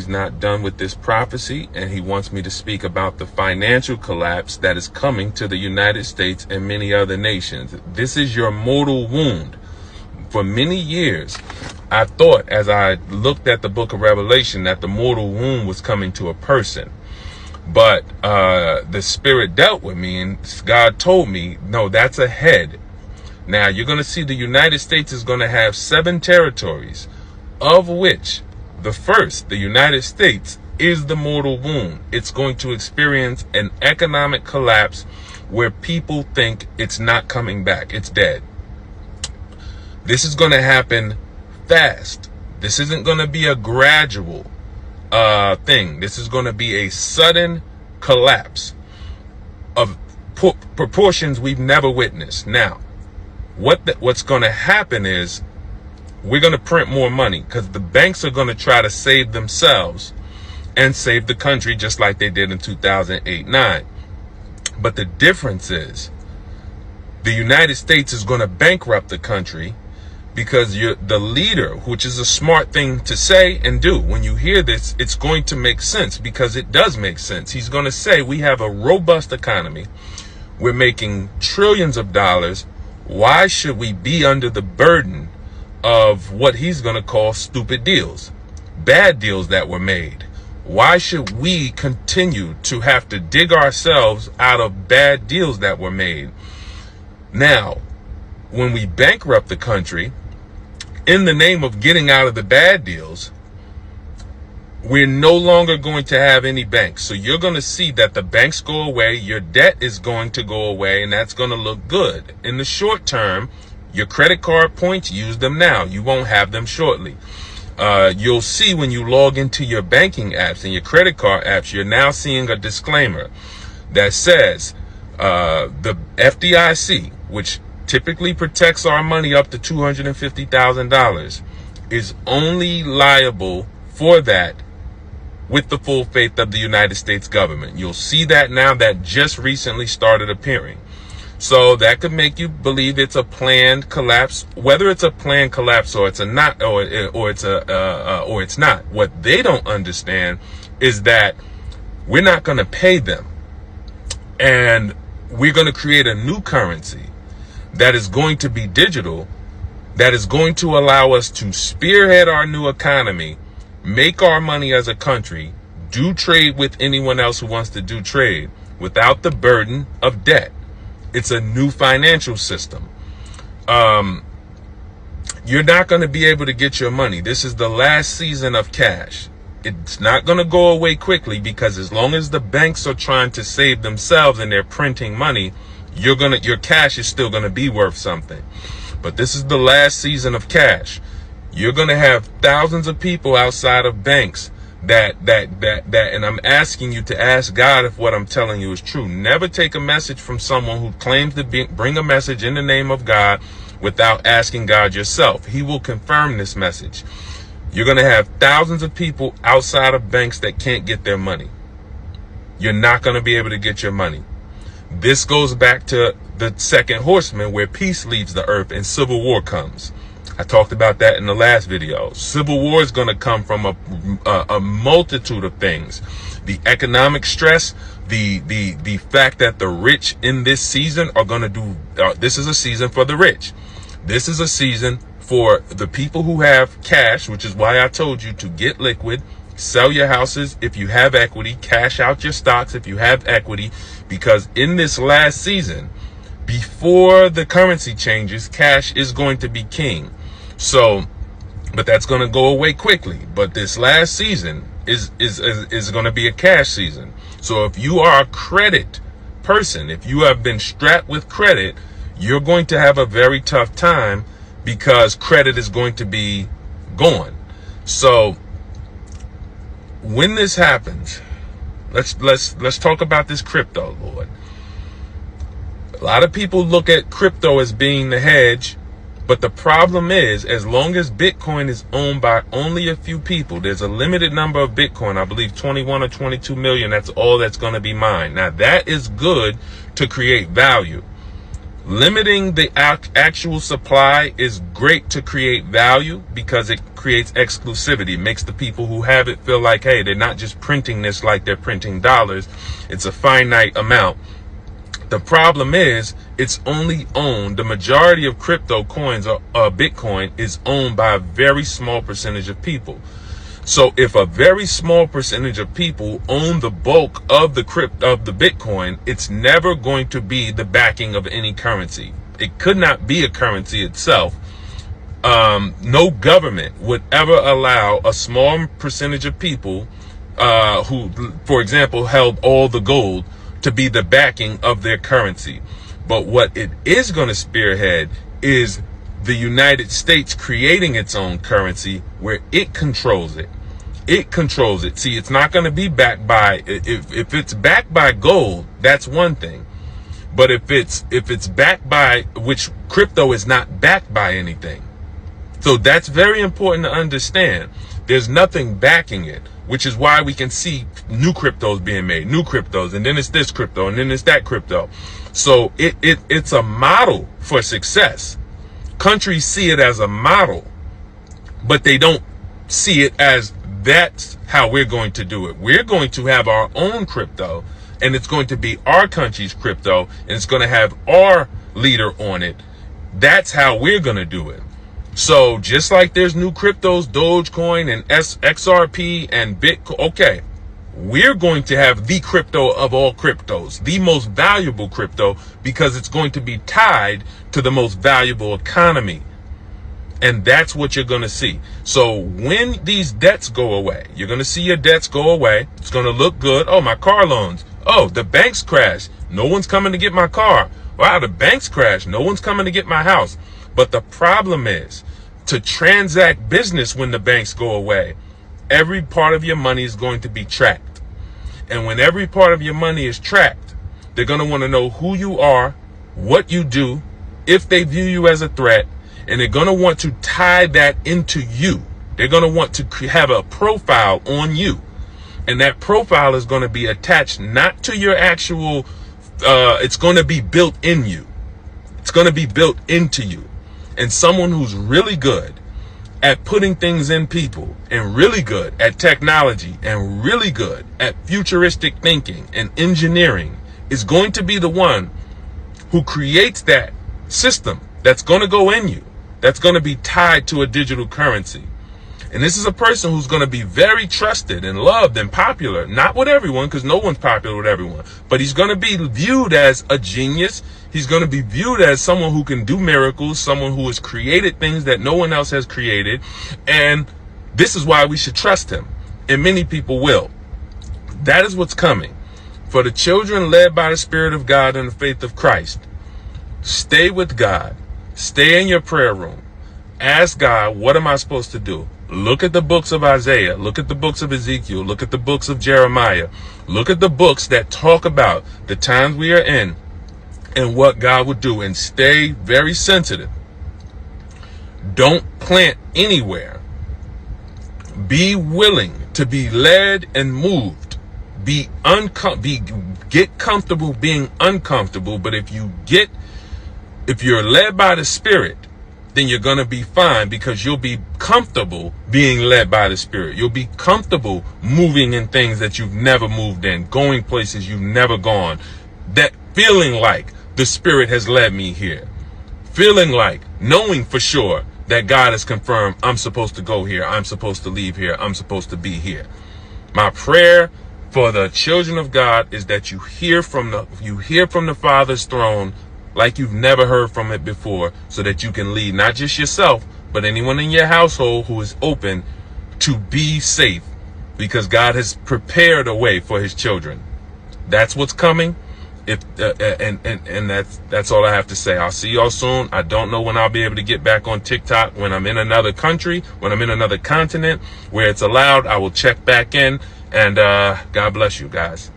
he's not done with this prophecy, and he wants me to speak about the financial collapse that is coming to the United States and many other nations. This is your mortal wound. For many years, I thought, as I looked at the book of Revelation, that the mortal wound was coming to a person. But the Spirit dealt with me, and God told me, no, that's a head. Now, you're going to see the United States is going to have 7 territories, of which the first, the United States, is the mortal wound. It's going to experience an economic collapse where people think it's not coming back. It's dead. This is going to happen fast. This isn't going to be a gradual thing. This is going to be a sudden collapse of proportions we've never witnessed. Now, what's going to happen is we're going to print more money because the banks are going to try to save themselves and save the country just like they did in 2008-9. But the difference is the United States is going to bankrupt the country because the leader, which is a smart thing to say and do. When you hear this, it's going to make sense because it does make sense. He's going to say we have a robust economy. We're making trillions of dollars. Why should we be under the burden of what he's going to call stupid deals, bad deals that were made? Why should we continue to have to dig ourselves out of bad deals that were made? Now, when we bankrupt the country, in the name of getting out of the bad deals, we're no longer going to have any banks. So you're going to see that the banks go away, your debt is going to go away, and that's going to look good. In the short term, your credit card points, use them now. You won't have them shortly. You'll see when you log into your banking apps and your credit card apps, you're now seeing a disclaimer that says the FDIC, which typically protects our money up to $250,000, is only liable for that with the full faith of the United States government. You'll see that now. That just recently started appearing. So that could make you believe it's a planned collapse. Whether it's a planned collapse or it's a not, or it's not. What they don't understand is that we're not going to pay them, and we're going to create a new currency that is going to be digital, that is going to allow us to spearhead our new economy, make our money as a country, do trade with anyone else who wants to do trade without the burden of debt. It's a new financial system. You're not going to be able to get your money. This is the last season of cash. It's not going to go away quickly because as long as the banks are trying to save themselves and they're printing money, your cash is still going to be worth something. But this is the last season of cash. You're going to have thousands of people outside of banks that, and I'm asking you to ask God if what I'm telling you is true. Never take a message from someone who claims to bring a message in the name of God without asking God yourself. He will confirm this message. You're going to have thousands of people outside of banks that can't get their money. You're not going to be able to get your money. This goes back to the second horseman, where peace leaves the earth and civil war comes. I talked about that in the last video. Civil war is going to come from a multitude of things. The economic stress, the fact that the rich in this season are going to do, this is a season for the rich. This is a season for the people who have cash, which is why I told you to get liquid, sell your houses if you have equity, cash out your stocks if you have equity, because in this last season, before the currency changes, cash is going to be king. So, but that's going to go away quickly. But this last season is going to be a cash season. So if you are a credit person, if you have been strapped with credit, you're going to have a very tough time because credit is going to be gone. So when this happens, let's talk about this crypto, Lord. A lot of people look at crypto as being the hedge, but the problem is, as long as Bitcoin is owned by only a few people, there's a limited number of Bitcoin, I believe 21 or 22 million, that's all that's going to be mined. Now that is good to create value. Limiting the actual supply is great to create value because it creates exclusivity, makes the people who have it feel like, hey, they're not just printing this like they're printing dollars. It's a finite amount. The problem is it's only owned, the majority of crypto coins, Bitcoin, is owned by a very small percentage of people. So if a very small percentage of people own the bulk of the Bitcoin, it's never going to be the backing of any currency. It could not be a currency itself. No government would ever allow a small percentage of people who, for example, held all the gold to be the backing of their currency. But what it is going to spearhead is the United States creating its own currency where it controls it. It controls it. See, it's not going to be backed by, if it's backed by gold, that's one thing. But if it's backed by, which crypto is not backed by anything. So that's very important to understand. There's nothing backing it, which is why we can see new cryptos being made, new cryptos, and then it's this crypto, and then it's that crypto. So it's a model for success. Countries see it as a model, but they don't see it as that's how we're going to do it. We're going to have our own crypto, and it's going to be our country's crypto, and it's going to have our leader on it. That's how we're going to do it. So just like there's new cryptos, Dogecoin and XRP and Bitcoin, okay, we're going to have the crypto of all cryptos, the most valuable crypto, because it's going to be tied to the most valuable economy. And that's what you're going to see. So when these debts go away, you're going to see your debts go away. It's going to look good. Oh, my car loans. Oh, the banks crashed. No one's coming to get my car. Wow, the banks crashed. No one's coming to get my house. But the problem is, to transact business when the banks go away, every part of your money is going to be tracked. And when every part of your money is tracked, they're going to want to know who you are, what you do, if they view you as a threat, and they're going to want to tie that into you. They're going to want to have a profile on you. And that profile is going to be attached not to your actual, it's going to be built in you. It's going to be built into you. And someone who's really good at putting things in people, and really good at technology, and really good at futuristic thinking and engineering is going to be the one who creates that system that's going to go in you, that's going to be tied to a digital currency. And this is a person who's going to be very trusted and loved and popular, not with everyone, because no one's popular with everyone, but he's going to be viewed as a genius. He's going to be viewed as someone who can do miracles, someone who has created things that no one else has created. And this is why we should trust him. And many people will. That is what's coming. For the children led by the Spirit of God and the faith of Christ, stay with God. Stay in your prayer room. Ask God, what am I supposed to do? Look at the books of Isaiah. Look at the books of Ezekiel. Look at the books of Jeremiah. Look at the books that talk about the times we are in and what God would do, and stay very sensitive. Don't plant anywhere. Be willing to be led and moved. Get comfortable being uncomfortable. But if you're led by the Spirit, then you're going to be fine, because you'll be comfortable being led by the Spirit. You'll be comfortable moving in things that you've never moved in, going places you've never gone, that feeling like the Spirit has led me here, feeling like, knowing for sure that God has confirmed I'm supposed to go here, I'm supposed to leave here, I'm supposed to be here. My prayer for the children of God is that you hear from the Father's throne like you've never heard from it before, so that you can lead not just yourself, but anyone in your household who is open to be safe, because God has prepared a way for his children. That's what's coming. And that's all I have to say. I'll see y'all soon. I don't know when I'll be able to get back on TikTok. When I'm in another country, when I'm in another continent where it's allowed, I will check back in. And God bless you guys.